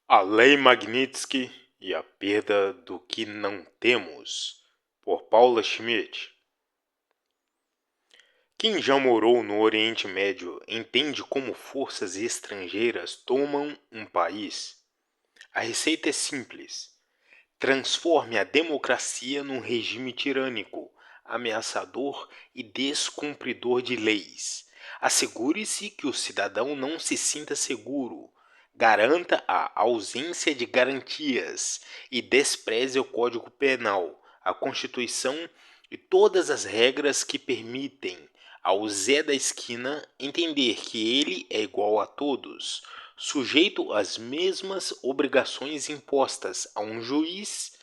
A Lei Magnitsky e a Perda do que Não Temos, por Paula Schmidt. Quem já morou no Oriente Médio entende como forças estrangeiras tomam um país. A receita é simples: transforme a democracia num regime tirânico, ameaçador e descumpridor de leis. Assegure-se que o cidadão não se sinta seguro. Garanta a ausência de garantias e despreze o Código Penal, a Constituição e todas as regras que permitem ao Zé da esquina entender que ele é igual a todos, sujeito às mesmas obrigações impostas a um juiz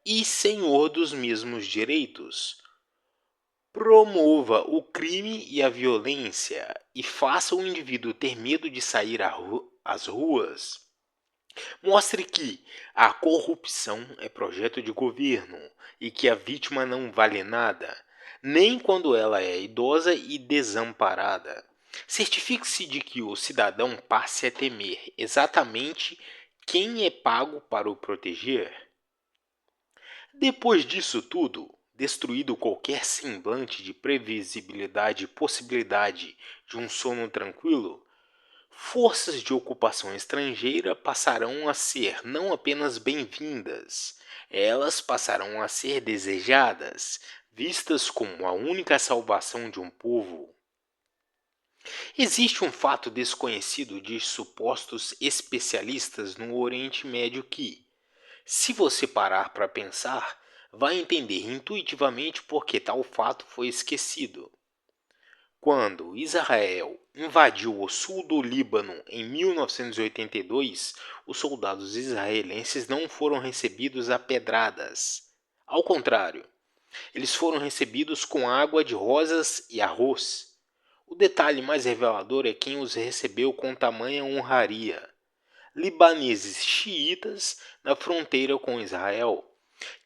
e senhor dos mesmos direitos. Promova o crime e a violência e faça o indivíduo ter medo de sair às ruas. Mostre que a corrupção é projeto de governo e que a vítima não vale nada, nem quando ela é idosa e desamparada. Certifique-se de que o cidadão passe a temer exatamente quem é pago para o proteger. Depois disso tudo, destruído qualquer semblante de previsibilidade e possibilidade de um sono tranquilo, forças de ocupação estrangeira passarão a ser não apenas bem-vindas, elas passarão a ser desejadas, vistas como a única salvação de um povo. Existe um fato desconhecido de supostos especialistas no Oriente Médio que, se você parar para pensar, vai entender intuitivamente por que tal fato foi esquecido. Quando Israel invadiu o sul do Líbano em 1982, os soldados israelenses não foram recebidos a pedradas. Ao contrário, eles foram recebidos com água de rosas e arroz. O detalhe mais revelador é quem os recebeu com tamanha honraria: libaneses xiitas na fronteira com Israel,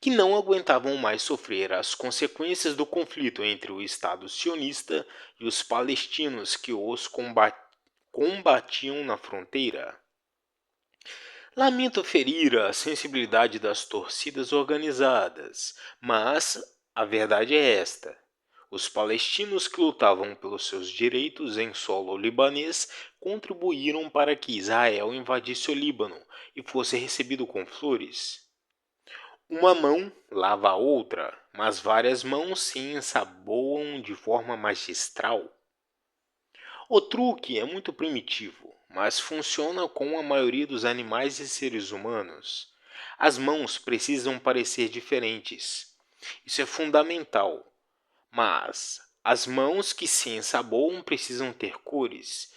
que não aguentavam mais sofrer as consequências do conflito entre o Estado sionista e os palestinos que os combatiam na fronteira. Lamento ferir a sensibilidade das torcidas organizadas, mas a verdade é esta: os palestinos que lutavam pelos seus direitos em solo libanês contribuíram para que Israel invadisse o Líbano e fosse recebido com flores. Uma mão lava a outra, mas várias mãos se ensaboam de forma magistral. O truque é muito primitivo, mas funciona com a maioria dos animais e seres humanos. As mãos precisam parecer diferentes. Isso é fundamental. Mas as mãos que se ensaboam precisam ter cores,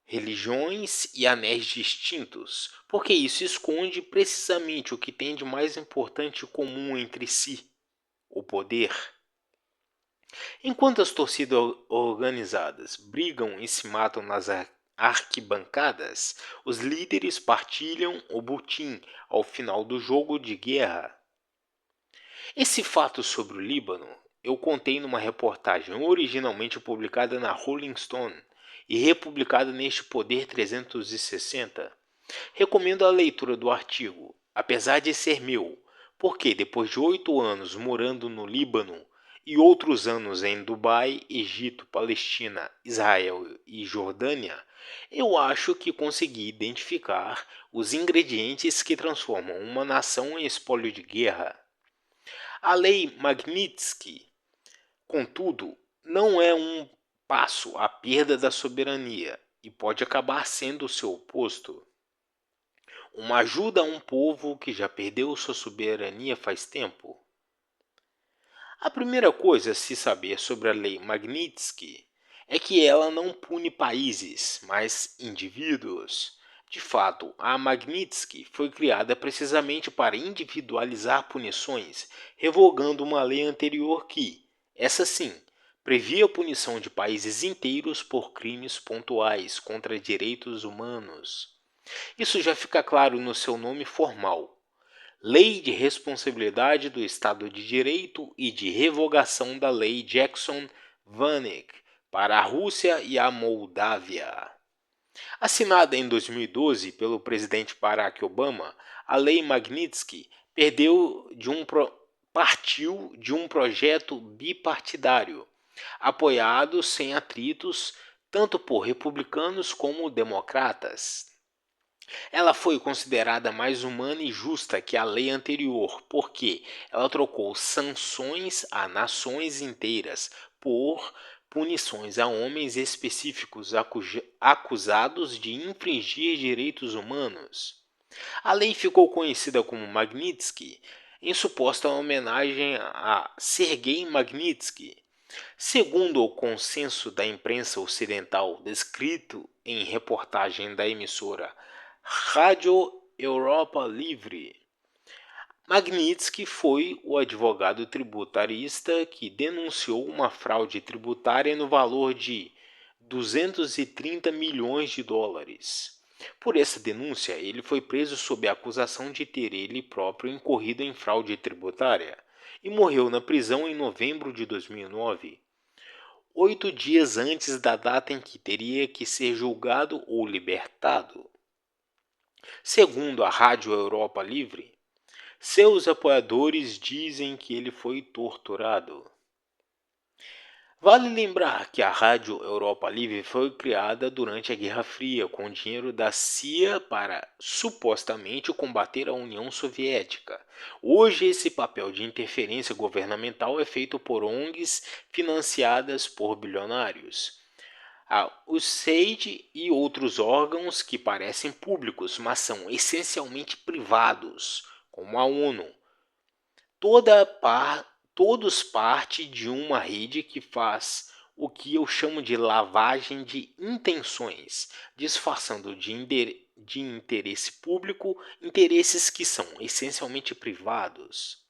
religiões e anéis distintos, porque isso esconde precisamente o que tem de mais importante e comum entre si: o poder. Enquanto as torcidas organizadas brigam e se matam nas arquibancadas, os líderes partilham o butim ao final do jogo de guerra. Esse fato sobre o Líbano eu contei numa reportagem originalmente publicada na Rolling Stone e republicada neste Poder 360. Recomendo a leitura do artigo, apesar de ser meu, porque depois de 8 anos morando no Líbano e outros anos em Dubai, Egito, Palestina, Israel e Jordânia, eu acho que consegui identificar os ingredientes que transformam uma nação em espólio de guerra. A lei Magnitsky, contudo, não é um passo à perda da soberania e pode acabar sendo o seu oposto. Uma ajuda a um povo que já perdeu sua soberania faz tempo. A primeira coisa a se saber sobre a lei Magnitsky é que ela não pune países, mas indivíduos. De fato, a Magnitsky foi criada precisamente para individualizar punições, revogando uma lei anterior que, essa sim, previa a punição de países inteiros por crimes pontuais contra direitos humanos. Isso já fica claro no seu nome formal: Lei de Responsabilidade do Estado de Direito e de Revogação da Lei Jackson-Vanik para a Rússia e a Moldávia. Assinada em 2012 pelo presidente Barack Obama, a Lei Magnitsky partiu de um projeto bipartidário, apoiado sem atritos tanto por republicanos como democratas. Ela foi considerada mais humana e justa que a lei anterior, porque ela trocou sanções a nações inteiras por punições a homens específicos acusados de infringir direitos humanos. A lei ficou conhecida como Magnitsky, em suposta homenagem a Sergei Magnitsky. Segundo o consenso da imprensa ocidental descrito em reportagem da emissora Rádio Europa Livre, Magnitsky foi o advogado tributarista que denunciou uma fraude tributária no valor de 230 milhões de dólares. Por essa denúncia, ele foi preso sob a acusação de ter ele próprio incorrido em fraude tributária e morreu na prisão em novembro de 2009, 8 dias antes da data em que teria que ser julgado ou libertado. Segundo a Rádio Europa Livre, seus apoiadores dizem que ele foi torturado. Vale lembrar que a Rádio Europa Livre foi criada durante a Guerra Fria com dinheiro da CIA para supostamente combater a União Soviética. Hoje, esse papel de interferência governamental é feito por ONGs financiadas por bilionários. O SEID e outros órgãos que parecem públicos, mas são essencialmente privados, como a ONU. Todos parte de uma rede que faz o que eu chamo de lavagem de intenções, disfarçando de interesse público interesses que são essencialmente privados.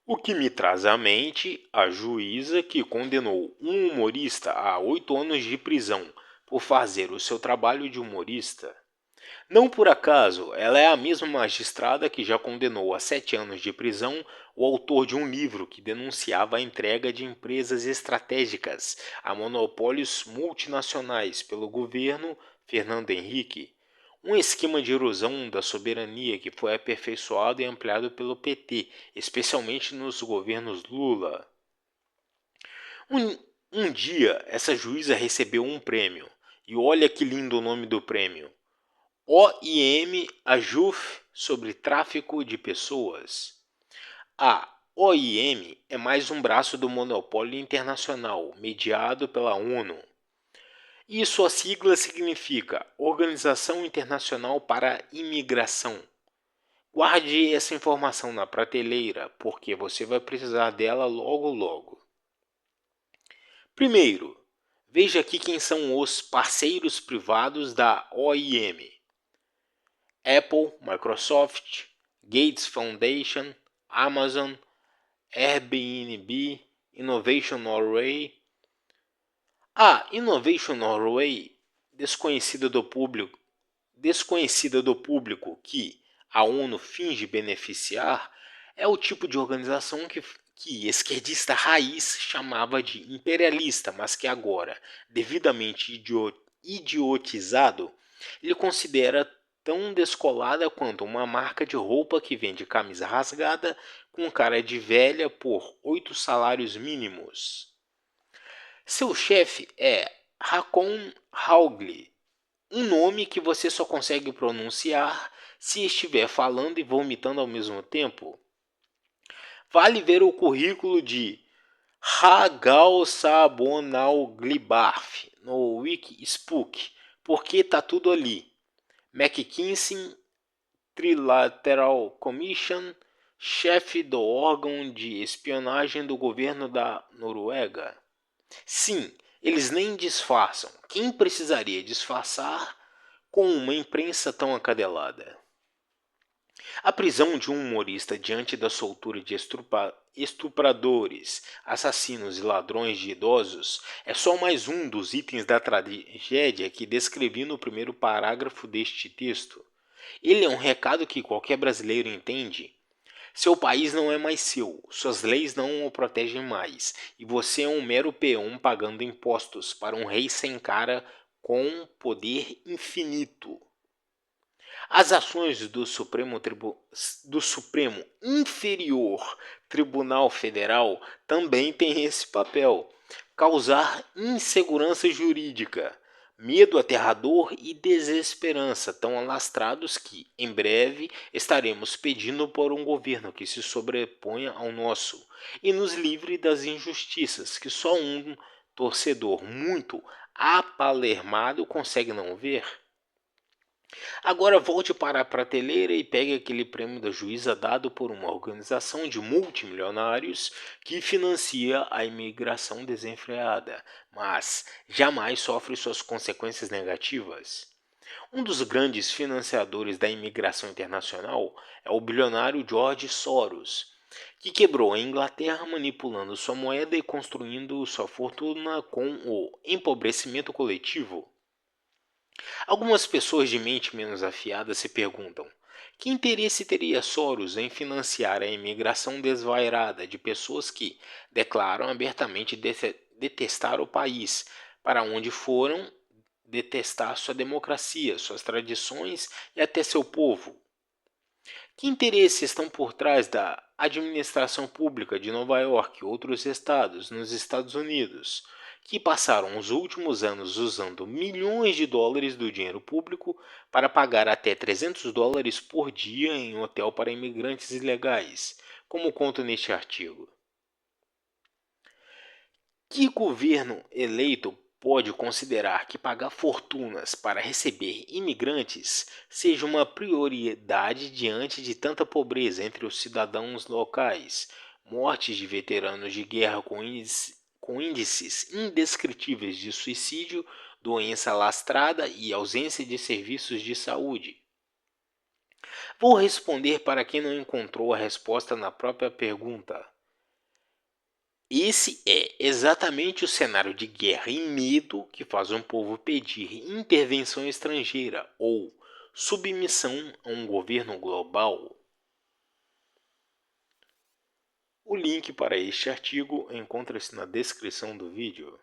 O que me traz à mente a juíza que condenou um humorista a 8 anos de prisão por fazer o seu trabalho de humorista. Não por acaso, ela é a mesma magistrada que já condenou a 7 anos de prisão o autor de um livro que denunciava a entrega de empresas estratégicas a monopólios multinacionais pelo governo Fernando Henrique, um esquema de erosão da soberania que foi aperfeiçoado e ampliado pelo PT, especialmente nos governos Lula. Um dia, essa juíza recebeu um prêmio, e olha que lindo o nome do prêmio: OIM AJUF sobre tráfico de pessoas. A OIM é mais um braço do monopólio internacional, mediado pela ONU. E sua sigla significa Organização Internacional para a Imigração. Guarde essa informação na prateleira, porque você vai precisar dela logo logo. Primeiro, veja aqui quem são os parceiros privados da OIM: Apple, Microsoft, Gates Foundation, Amazon, Airbnb, Innovation Norway. A Innovation Norway, desconhecida do público que a ONU finge beneficiar, é o tipo de organização que esquerdista raiz chamava de imperialista, mas que agora, devidamente idiotizado, ele considera tão descolada quanto uma marca de roupa que vende camisa rasgada com cara de velha por 8 salários mínimos. Seu chefe é Hakon Haugli, um nome que você só consegue pronunciar se estiver falando e vomitando ao mesmo tempo. Vale ver o currículo de Hagal Sabonauglibarf no Wikispook, porque tá tudo ali. McKinsey, Trilateral Commission, chefe do órgão de espionagem do governo da Noruega. Sim, eles nem disfarçam. Quem precisaria disfarçar com uma imprensa tão acadelada? A prisão de um humorista diante da soltura de estupradores, assassinos e ladrões de idosos é só mais um dos itens da tragédia que descrevi no primeiro parágrafo deste texto. Ele é um recado que qualquer brasileiro entende. Seu país não é mais seu, suas leis não o protegem mais, e você é um mero peão pagando impostos para um rei sem cara com poder infinito. As ações do Supremo Inferior Tribunal Federal também têm esse papel: causar insegurança jurídica, medo aterrador e desesperança tão alastrados que, em breve, estaremos pedindo por um governo que se sobreponha ao nosso e nos livre das injustiças que só um torcedor muito apalermado consegue não ver. Agora volte para a prateleira e pegue aquele prêmio da juíza dado por uma organização de multimilionários que financia a imigração desenfreada, mas jamais sofre suas consequências negativas. Um dos grandes financiadores da imigração internacional é o bilionário George Soros, que quebrou a Inglaterra manipulando sua moeda e construindo sua fortuna com o empobrecimento coletivo. Algumas pessoas de mente menos afiada se perguntam: que interesse teria Soros em financiar a imigração desvairada de pessoas que declaram abertamente detestar o país para onde foram, detestar sua democracia, suas tradições e até seu povo? Que interesses estão por trás da administração pública de Nova York e outros estados nos Estados Unidos, que passaram os últimos anos usando milhões de dólares do dinheiro público para pagar até $300 por dia em um hotel para imigrantes ilegais, como conta neste artigo? Que governo eleito pode considerar que pagar fortunas para receber imigrantes seja uma prioridade diante de tanta pobreza entre os cidadãos locais, mortes de veteranos de guerra com índices indescritíveis de suicídio, doença lastrada e ausência de serviços de saúde? Vou responder para quem não encontrou a resposta na própria pergunta. Esse é exatamente o cenário de guerra e medo que faz um povo pedir intervenção estrangeira ou submissão a um governo global. O link para este artigo encontra-se na descrição do vídeo.